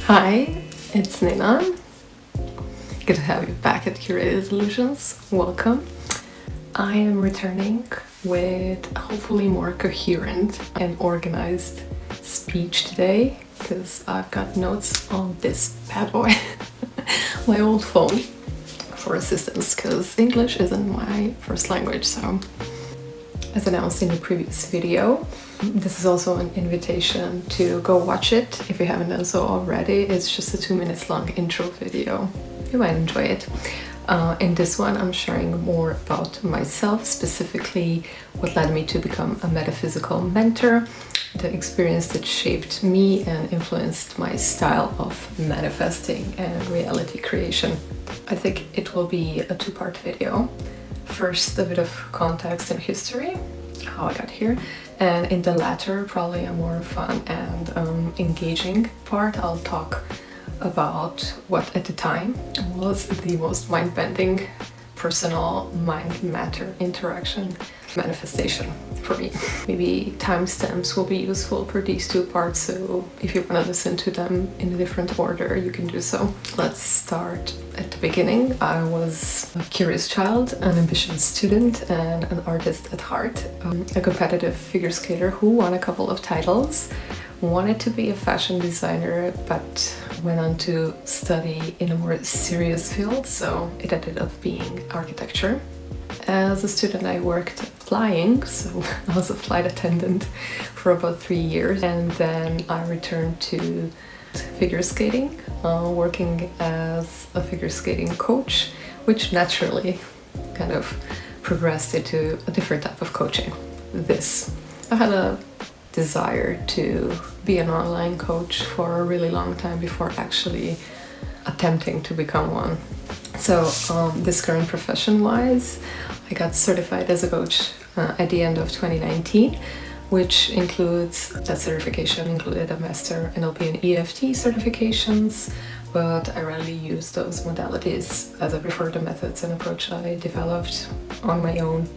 Hi, it's Nina. Good to have you back at Curated Illusions. Welcome. I am returning with hopefully more coherent and organized speech today because I've got notes on this bad boy, my old phone, for assistance because English isn't my first language. So, as announced in the previous video, this is also an invitation to go watch it if you haven't done so already. It's just a 2 minutes long intro video. You might enjoy it. In this one, I'm sharing more about myself, specifically what led me to become a metaphysical mentor, the experience that shaped me and influenced my style of manifesting and reality creation. I think it will be a two-part video. First, a bit of context and history, how I got here, and in the latter, probably a more fun and engaging part, I'll talk about what at the time was the most mind-bending personal mind-matter interaction manifestation for me. Maybe timestamps will be useful for these two parts, so if you want to listen to them in a different order, you can do so. Let's start at the beginning. I was a curious child, an ambitious student, and an artist at heart. A competitive figure skater who won a couple of titles, wanted to be a fashion designer, but went on to study in a more serious field, so it ended up being architecture. As a student, I worked flying, so I was a flight attendant for about 3 years, and then I returned to figure skating, working as a figure skating coach, which naturally kind of progressed into a different type of coaching. I had a desire to be an online coach for a really long time before actually attempting to become one. So this current profession-wise, I got certified as a coach at the end of 2019, which includes, that certification included a Master NLP and EFT certifications, but I rarely use those modalities as I prefer the methods and approach I developed on my own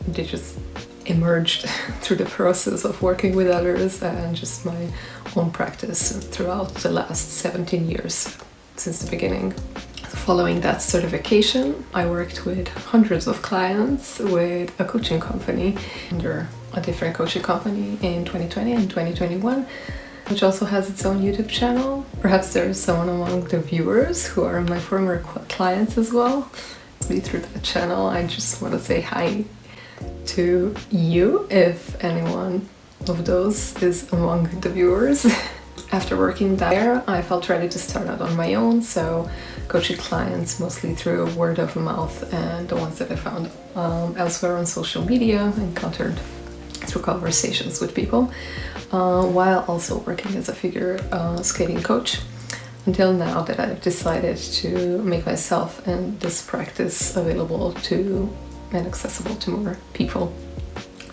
they just emerged through the process of working with others and just my own practice throughout the last 17 years since the beginning. Following that certification, I worked with hundreds of clients with a coaching company under a different coaching company in 2020 and 2021, which also has its own YouTube channel. Perhaps there's someone among the viewers who are my former clients as well. Through that channel, I just want to say hi to you if anyone of those is among the viewers. After working there, I felt ready to start out on my own, so coaching clients mostly through word of mouth and the ones that I found elsewhere on social media, encountered through conversations with people, while also working as a figure skating coach, until now that I've decided to make myself and this practice available to and accessible to more people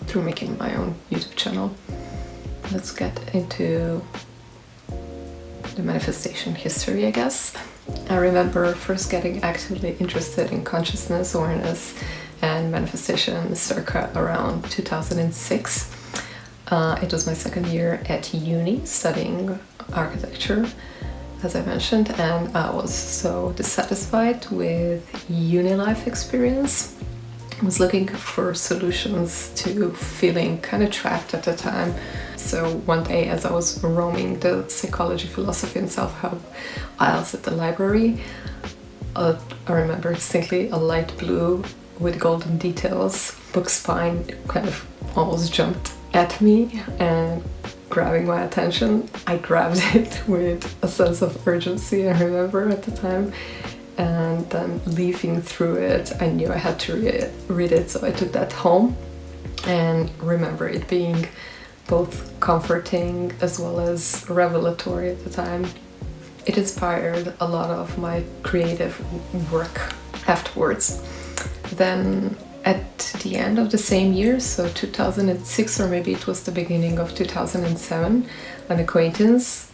through making my own YouTube channel. Let's get into the manifestation history, I guess. I remember first getting actively interested in consciousness, awareness, and manifestation circa around 2006. It was my second year at uni studying architecture, as I mentioned, and I was so dissatisfied with uni life experience. I was looking for solutions to feeling kind of trapped at the time. So one day, as I was roaming the psychology, philosophy and self-help aisles at the library, I remember distinctly a light blue with golden details book spine kind of almost jumped at me and grabbing my attention. I grabbed it with a sense of urgency, I remember at the time. And then leafing through it, I knew I had to read it, so I took that home and remember it being both comforting as well as revelatory at the time. It inspired a lot of my creative work afterwards. Then at the end of the same year, so 2006, or maybe it was the beginning of 2007, an acquaintance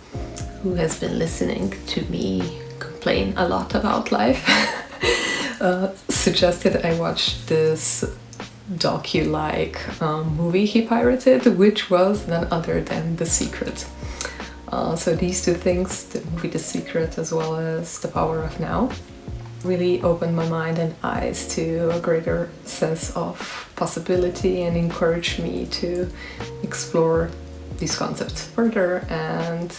who has been listening to me complain a lot about life suggested I watch this docu-like movie he pirated, which was none other than The Secret. So these two things, the movie The Secret as well as The Power of Now, really opened my mind and eyes to a greater sense of possibility and encouraged me to explore these concepts further, and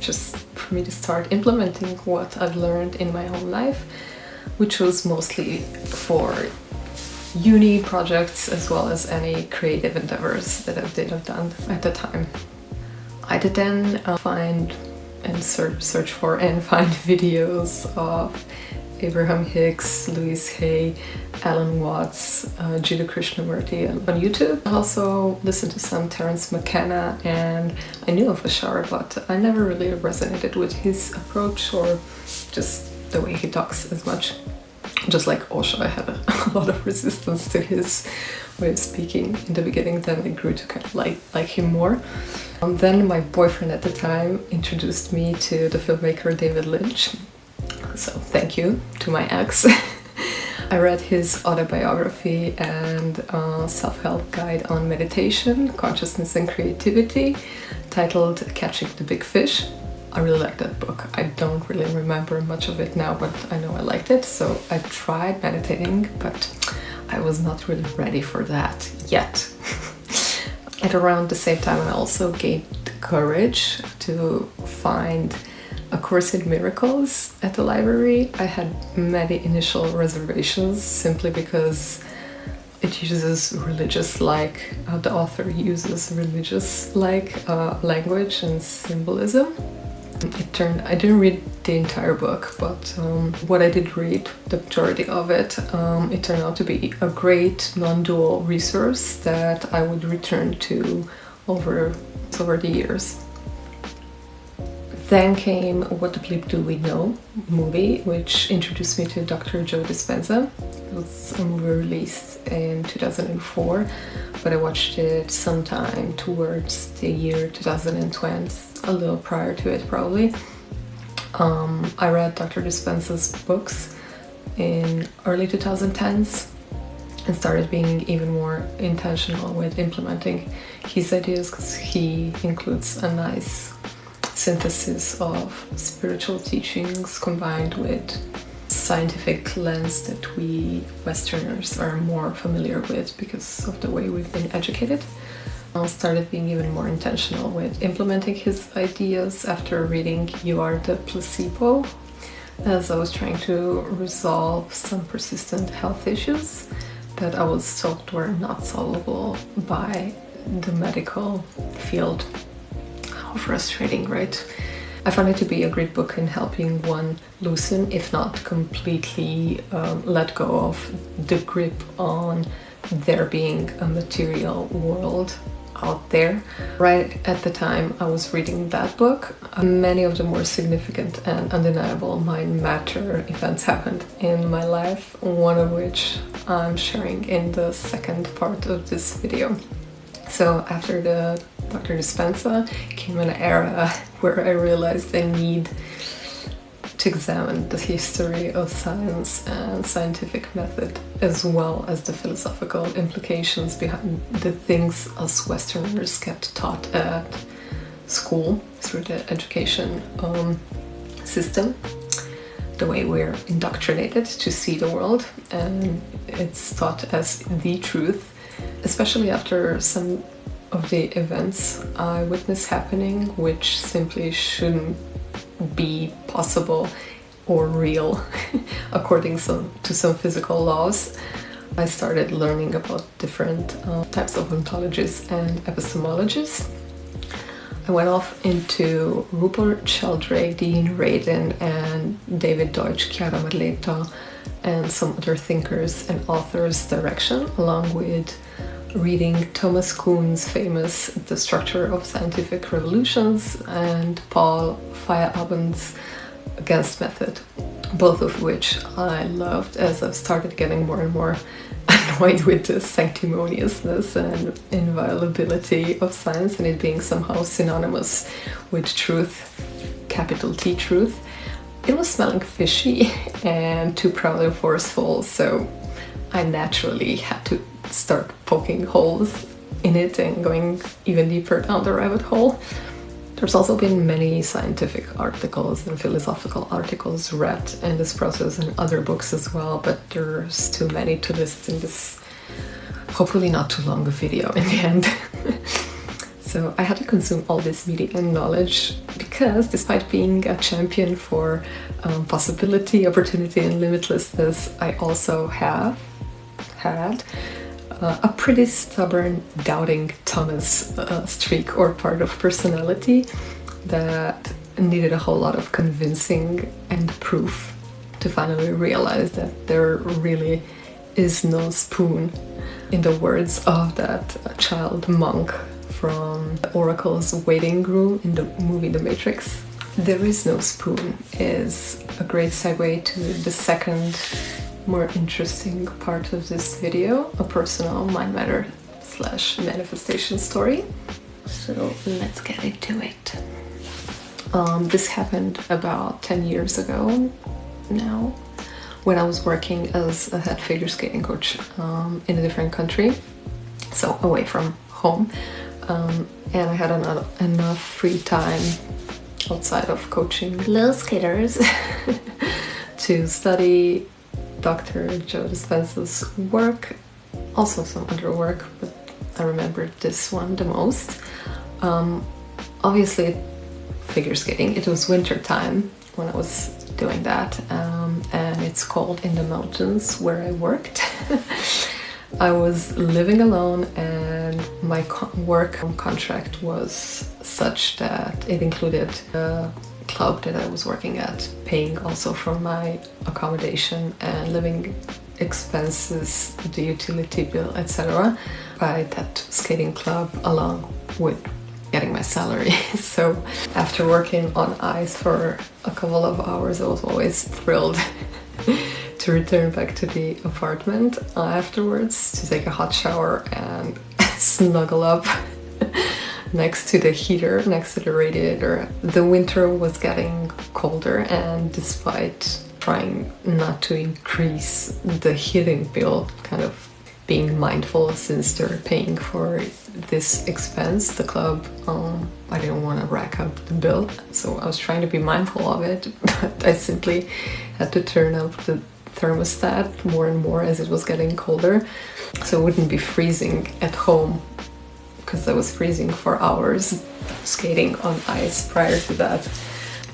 just for me to start implementing what I've learned in my own life, which was mostly for uni projects as well as any creative endeavors that I've done at the time. I did then find and search for and find videos of Abraham Hicks, Louise Hay, Alan Watts, Jiddu Krishnamurti on YouTube. I also listened to some Terence McKenna, and I knew of Ashar, but I never really resonated with his approach or just the way he talks as much. Just like Osho, I had a lot of resistance to his way of speaking in the beginning, then I grew to kind of like him more. Then my boyfriend at the time introduced me to the filmmaker David Lynch. So thank you to my ex. I read his autobiography and self-help guide on meditation, consciousness and creativity, titled Catching the Big Fish. I really liked that book. I don't really remember much of it now, but I know I liked it. So I tried meditating, but I was not really ready for that yet. At around the same time, I also gained the courage to find A Course in Miracles at the library. I had many initial reservations simply because it uses religious-like, the author uses religious-like language and symbolism. I didn't read the entire book, but what I did read, the majority of it, it turned out to be a great non-dual resource that I would return to over the years. Then came What the Bleep Do We Know movie, which introduced me to Dr. Joe Dispenza. It was a movie released in 2004, but I watched it sometime towards the year 2020, a little prior to it probably. I read Dr. Dispenza's books in early 2010s and started being even more intentional with implementing his ideas, because he includes a nice synthesis of spiritual teachings combined with scientific lens that we Westerners are more familiar with because of the way we've been educated. I started being even more intentional with implementing his ideas after reading You Are the Placebo, as I was trying to resolve some persistent health issues that I was told were not solvable by the medical field. How frustrating, right? I found it to be a great book in helping one loosen, if not completely let go of the grip on there being a material world out there. Right at the time I was reading that book, many of the more significant and undeniable mind matter events happened in my life, one of which I'm sharing in the second part of this video. So after the Dr. Dispenza came an era where I realized I need to examine the history of science and scientific method, as well as the philosophical implications behind the things us Westerners get taught at school through the education system, the way we're indoctrinated to see the world, and it's taught as the truth, especially after some of the events I witnessed happening, which simply shouldn't be possible or real according to some physical laws. I started learning about different types of ontologies and epistemologies. I went off into Rupert Sheldrake, Dean Radin, and David Deutsch, Chiara Marletta, and some other thinkers and authors' direction, along with reading Thomas Kuhn's famous The Structure of Scientific Revolutions and Paul Feyerabend's Against Method, both of which I loved, as I've started getting more and more annoyed with the sanctimoniousness and inviolability of science and it being somehow synonymous with truth, capital T truth. It was smelling fishy and too proudly forceful, so I naturally had to start poking holes in it and going even deeper down the rabbit hole. There's also been many scientific articles and philosophical articles read in this process and other books as well, but there's too many to list in this hopefully not too long a video in the end. So I had to consume all this media and knowledge because despite being a champion for possibility, opportunity and limitlessness, I also have had a pretty stubborn doubting Thomas streak or part of personality that needed a whole lot of convincing and proof to finally realize that there really is no spoon, in the words of that child monk from the Oracle's waiting room in the movie The Matrix. There is no spoon is a great segue to the second more interesting part of this video, a personal mind matter / manifestation story. So let's get into it. This happened about 10 years ago now, when I was working as a head figure skating coach in a different country, so away from home, and I had enough free time outside of coaching little skaters to study Dr. Joe Dispenza's work, also some other work, but I remember this one the most. Obviously figure skating, it was winter time when I was doing that, and it's cold in the mountains where I worked. I was living alone and my work contract was such that it included a club that I was working at, paying also for my accommodation and living expenses, the utility bill, etc. by that skating club along with getting my salary. So after working on ice for a couple of hours, I was always thrilled to return back to the apartment afterwards to take a hot shower and snuggle up next to the heater, next to the radiator. The winter was getting colder, and despite trying not to increase the heating bill, kind of being mindful since they're paying for this expense, the club, I didn't want to rack up the bill, so I was trying to be mindful of it, but I simply had to turn up the thermostat more and more as it was getting colder, so it wouldn't be freezing at home, because I was freezing for hours skating on ice prior to that.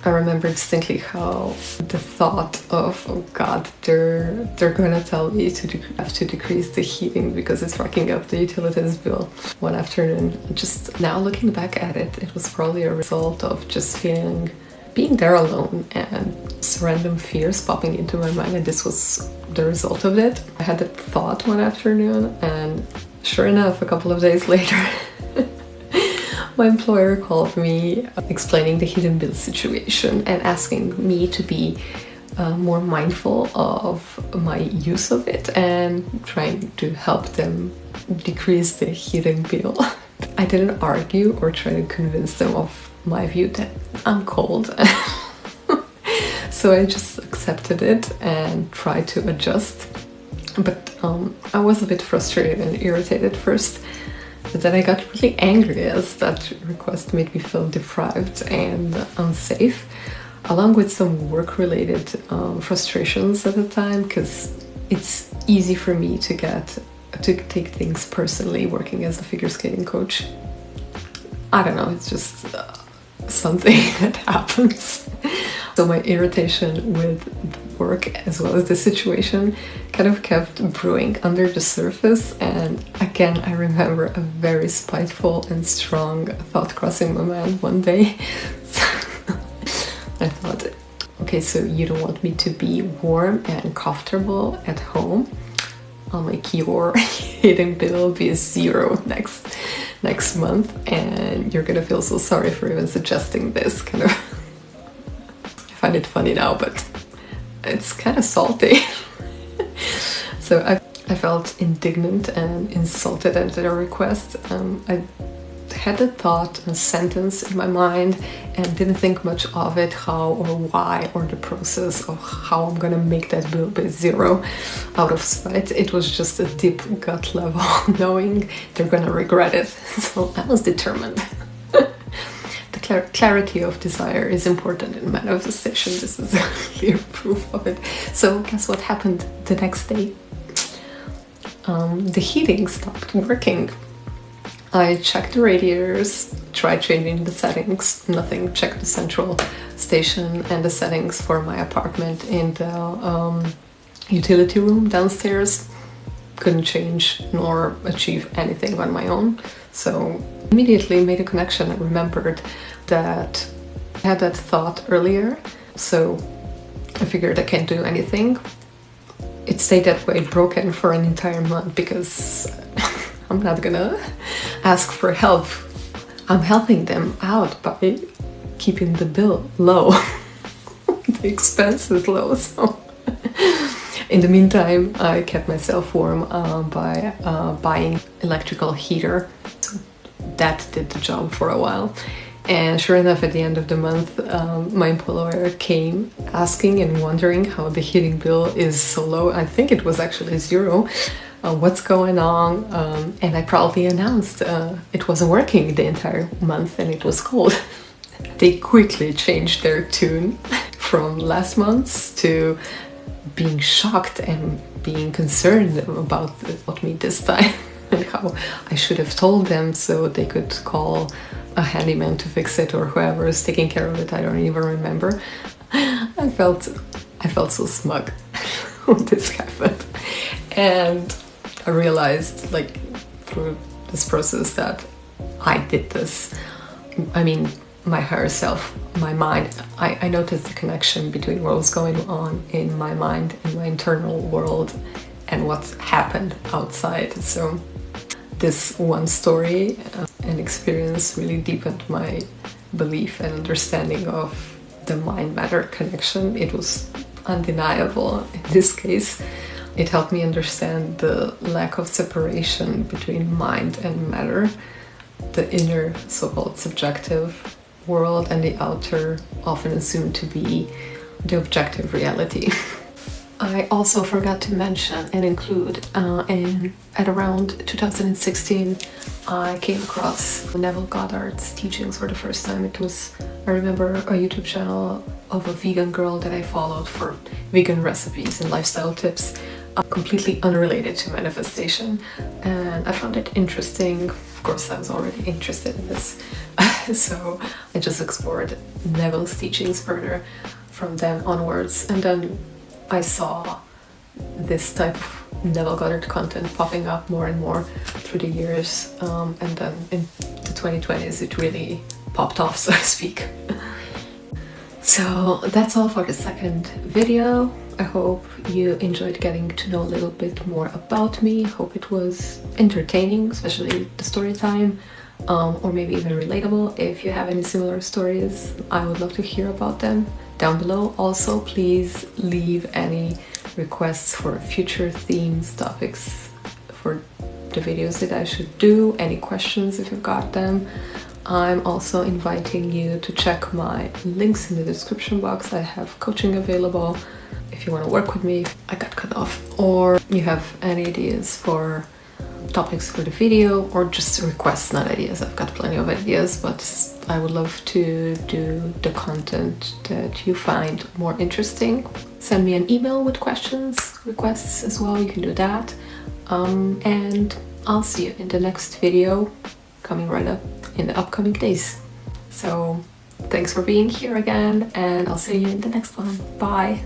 I remember distinctly how the thought of, oh God, they're gonna tell me to have to decrease the heating because it's racking up the utilities bill one afternoon. Just now looking back at it, it was probably a result of just being there alone and random fears popping into my mind, and this was the result of it. I had that thought one afternoon, and sure enough, a couple of days later, my employer called me explaining the hidden bill situation and asking me to be more mindful of my use of it and trying to help them decrease the heating bill. I didn't argue or try to convince them of my view that I'm cold. So I just accepted it and tried to adjust. But I was a bit frustrated and irritated first. But then I got really angry as that request made me feel deprived and unsafe, along with some work-related frustrations at the time, because it's easy for me to take things personally working as a figure skating coach. I don't know, it's just something that happens. So my irritation with work as well as the situation kind of kept brewing under the surface, and again I remember a very spiteful and strong thought crossing my mind one day. I thought, okay, so you don't want me to be warm and comfortable at home? I'll make your heating bill be 0 next month, and you're gonna feel so sorry for even suggesting this. Kind of I find it funny now, but it's kind of salty. So I felt indignant and insulted at their request. I had a thought, a sentence in my mind, and didn't think much of it, how or why, or the process of how I'm gonna make that bill be 0 out of spite. It was just a deep gut level, knowing they're gonna regret it. So I was determined. The clarity of desire is important in manifestation. This is a clear proof of it. So guess what happened the next day? The heating stopped working. I checked the radiators, tried changing the settings, nothing. Checked the central station and the settings for my apartment in the utility room downstairs. Couldn't change nor achieve anything on my own. So immediately made a connection. I remembered that I had that thought earlier, so I figured I can't do anything. It stayed that way broken for an entire month because I'm not gonna ask for help. I'm helping them out by keeping the bill low, the expenses low. So in the meantime, I kept myself warm by buying electrical heater. So that did the job for a while. And sure enough, at the end of the month, my employer came asking and wondering how the heating bill is so low. I think it was actually zero. What's going on? And I proudly announced it wasn't working the entire month and it was cold. They quickly changed their tune from last month's to being shocked and being concerned about me this time and how I should have told them so they could call a handyman to fix it or whoever is taking care of it. I don't even remember. I felt so smug when this happened, and I realized, like, through this process that I did this. I mean, my higher self, my mind, I noticed the connection between what was going on in my mind, in my internal world, and what happened outside. So this one story and experience really deepened my belief and understanding of the mind-matter connection. It was undeniable in this case. It helped me understand the lack of separation between mind and matter, the inner so-called subjective world and the outer, often assumed to be the objective reality. I also forgot to mention and include at around 2016 I came across Neville Goddard's teachings for the first time. It was, I remember, a YouTube channel of a vegan girl that I followed for vegan recipes and lifestyle tips, completely unrelated to manifestation, and I found it interesting. Of course, I was already interested in this, so I just explored Neville's teachings further from then onwards, and then I saw this type of Neville Goddard content popping up more and more through the years, and then in the 2020s it really popped off, so to speak. So that's all for the second video. I hope you enjoyed getting to know a little bit more about me. Hope it was entertaining, especially the story time, or maybe even relatable. If you have any similar stories, I would love to hear about them down below. Also, please leave any requests for future themes, topics for the videos that I should do, any questions if you've got them. I'm also inviting you to check my links in the description box. I have coaching available if you want to work with me. I got cut off. Or you have any ideas for topics for the video, or just requests, not ideas. I've got plenty of ideas, but I would love to do the content that you find more interesting. Send me an email with questions, requests as well. You can do that. And I'll see you in the next video coming right up in the upcoming days. So thanks for being here again, and I'll see you in the next one. Bye.